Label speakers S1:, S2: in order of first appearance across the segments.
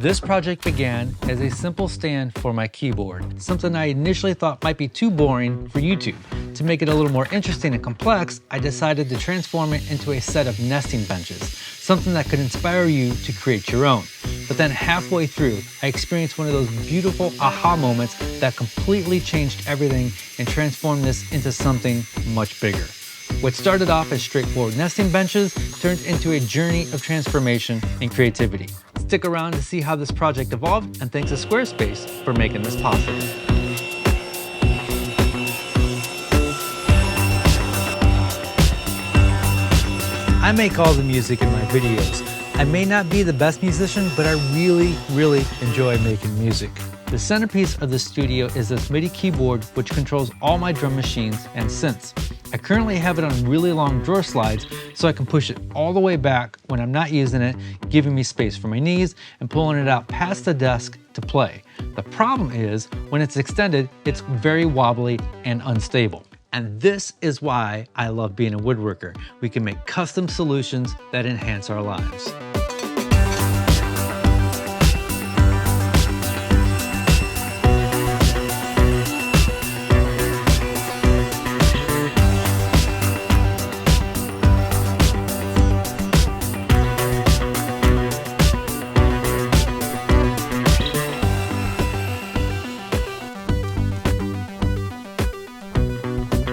S1: This project began as a simple stand for my keyboard, something I initially thought might be too boring for YouTube. To make it a little more interesting and complex, I decided to transform it into a set of nesting benches, something that could inspire you to create your own. But then halfway through, I experienced one of those beautiful aha moments that completely changed everything and transformed this into something much bigger. What started off as straightforward nesting benches turned into a journey of transformation and creativity. Stick around to see how this project evolved, and thanks to Squarespace for making this possible. I make all the music in my videos. I may not be the best musician, but I really enjoy making music. The centerpiece of the studio is this MIDI keyboard, which controls all my drum machines and synths. I currently have it on really long drawer slides, so I can push it all the way back when I'm not using it, giving me space for my knees and pulling it out past the desk to play. The problem is, when it's extended, it's very wobbly and unstable. And this is why I love being a woodworker. We can make custom solutions that enhance our lives.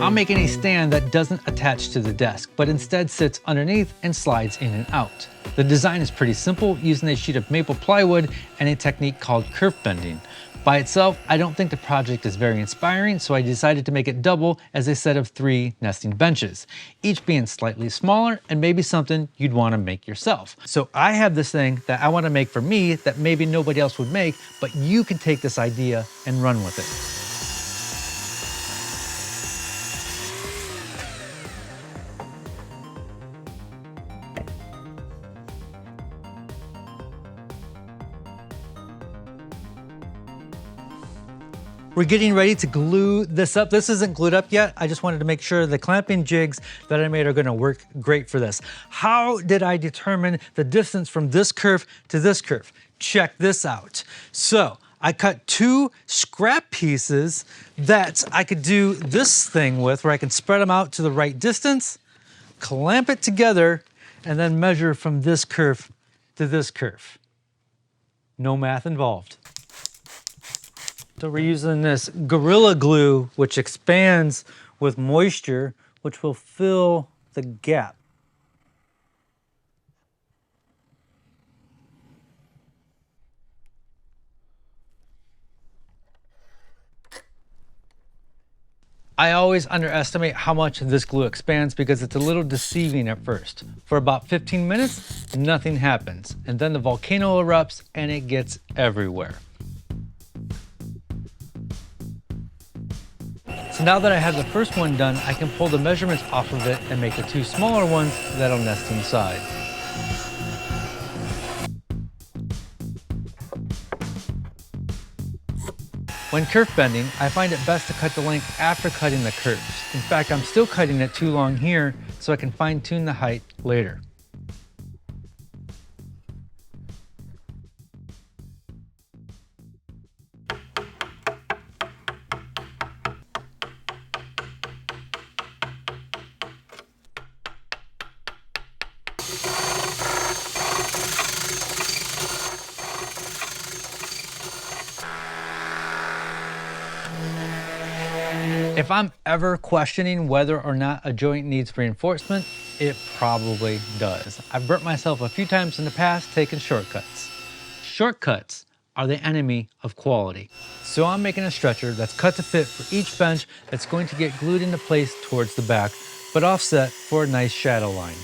S1: I'm making a stand that doesn't attach to the desk, but instead sits underneath and slides in and out. The design is pretty simple, using a sheet of maple plywood and a technique called kerf bending. By itself, I don't think the project is very inspiring, so I decided to make it double as a set of 3 nesting benches, each being slightly smaller and maybe something you'd want to make yourself. So I have this thing that I want to make for me that maybe nobody else would make, but you can take this idea and run with it. We're getting ready to glue this up. This isn't glued up yet. I just wanted to make sure the clamping jigs that I made are gonna work great for this. How did I determine the distance from this curve to this curve? Check this out. So I cut 2 scrap pieces that I could do this thing with, where I can spread them out to the right distance, clamp it together, and then measure from this curve to this curve. No math involved. So we're using this Gorilla Glue, which expands with moisture, which will fill the gap. I always underestimate how much this glue expands because it's a little deceiving at first. For about 15 minutes, nothing happens, and then the volcano erupts and it gets everywhere. So now that I have the first one done, I can pull the measurements off of it and make the 2 smaller ones that'll nest inside. When kerf bending, I find it best to cut the length after cutting the curves. In fact, I'm still cutting it too long here so I can fine tune the height later. If I'm ever questioning whether or not a joint needs reinforcement, it probably does. I've burnt myself a few times in the past taking shortcuts. Shortcuts are the enemy of quality. So I'm making a stretcher that's cut to fit for each bench that's going to get glued into place towards the back, but offset for a nice shadow line.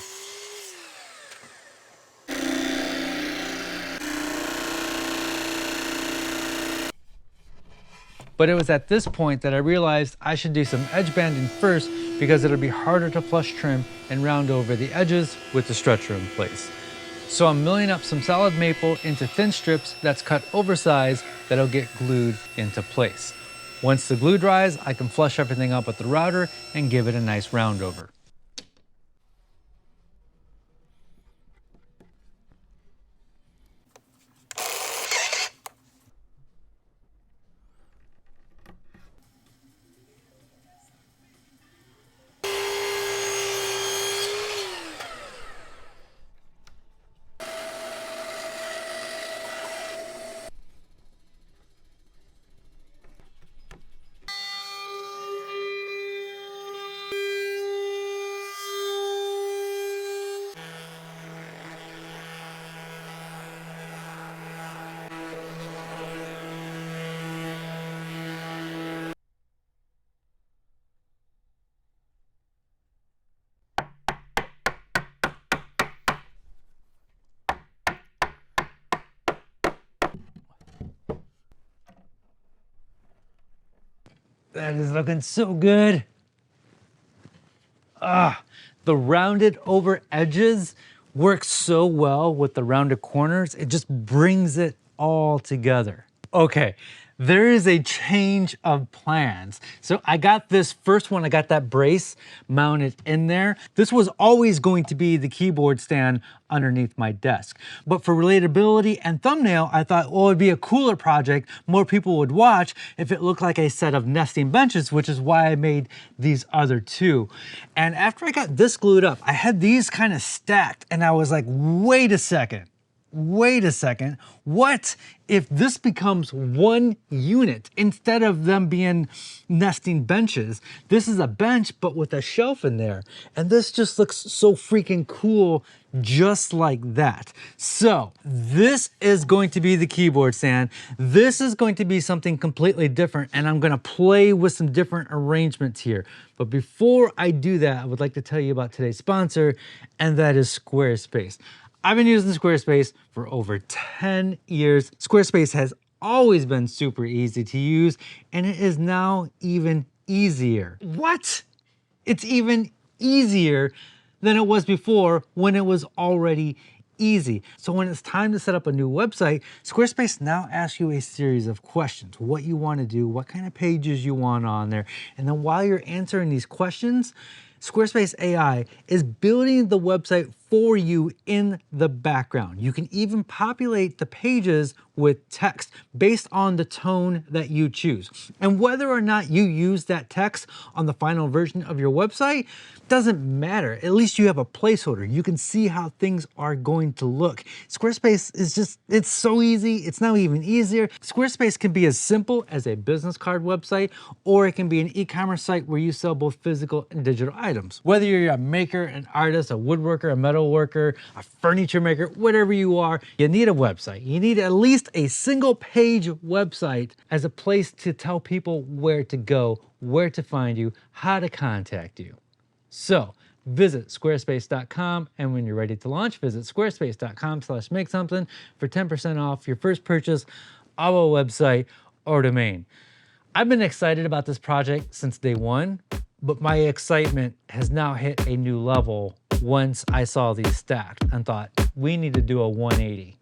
S1: But it was at this point that I realized I should do some edge banding first because it'll be harder to flush trim and round over the edges with the stretcher in place. So I'm milling up some solid maple into thin strips that's cut oversized that'll get glued into place. Once the glue dries, I can flush everything up with the router and give it a nice round over. That is looking so good. The rounded over edges work so well with the rounded corners. It just brings it all together. Okay, there is a change of plans. So I got this first one, I got that brace mounted in there. This was always going to be the keyboard stand underneath my desk. But for relatability and thumbnail, I thought, well, it'd be a cooler project. More people would watch if it looked like a set of nesting benches, which is why I made these other two. And after I got this glued up, I had these kind of stacked and I was like, wait a second, what if this becomes one unit instead of them being nesting benches? This is a bench, but with a shelf in there. And this just looks so freaking cool just like that. So this is going to be the keyboard stand. This is going to be something completely different, and I'm gonna play with some different arrangements here. But before I do that, I would like to tell you about today's sponsor, and that is Squarespace. I've been using Squarespace for over 10 years. Squarespace has always been super easy to use, and it is now even easier. What? It's even easier than it was before when it was already easy. So when it's time to set up a new website, Squarespace now asks you a series of questions. What you want to do, what kind of pages you want on there. And then while you're answering these questions, Squarespace AI is building the website for you in the background. You can even populate the pages with text based on the tone that you choose. And whether or not you use that text on the final version of your website doesn't matter. At least you have a placeholder. You can see how things are going to look. Squarespace is just, it's so easy. It's now even easier. Squarespace can be as simple as a business card website, or it can be an e-commerce site where you sell both physical and digital items. Whether you're a maker, an artist, a woodworker, a metal worker, a furniture maker, whatever you are, you need a website. You need at least a single page website as a place to tell people where to go, where to find you, how to contact you. So visit squarespace.com, and when you're ready to launch, visit squarespace.com/makesomething for 10% off your first purchase of a website or domain. I've been excited about this project since day one, but my excitement has now hit a new level once I saw these stacked and thought, we need to do a 180.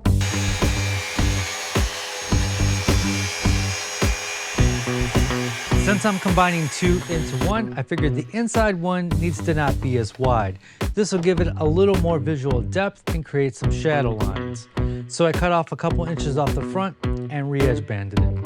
S1: Since I'm combining two into one, I figured the inside one needs to not be as wide. This will give it a little more visual depth and create some shadow lines. So I cut off a couple inches off the front and re-edge banded it.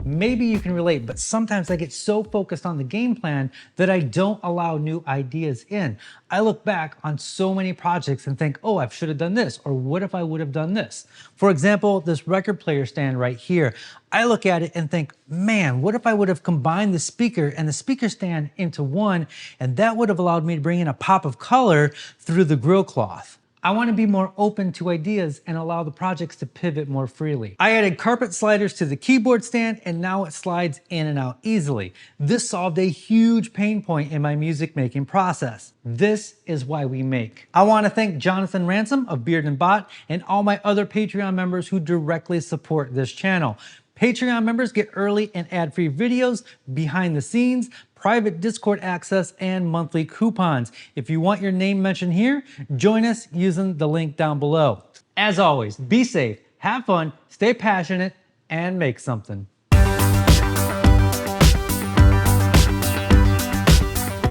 S1: Maybe you can relate, but sometimes I get so focused on the game plan that I don't allow new ideas in. I look back on so many projects and think, oh, I should have done this, or what if I would have done this? For example, this record player stand right here. I look at it and think, man, what if I would have combined the speaker and the speaker stand into one, and that would have allowed me to bring in a pop of color through the grill cloth. I want to be more open to ideas and allow the projects to pivot more freely. I added carpet sliders to the keyboard stand and now it slides in and out easily. This solved a huge pain point in my music making process. This is why we make. I want to thank Jonathan Ransom of Beard and Bot and all my other Patreon members who directly support this channel. Patreon members get early and ad-free videos, behind the scenes, private Discord access, and monthly coupons. If you want your name mentioned here, join us using the link down below. As always, be safe, have fun, stay passionate, and make something.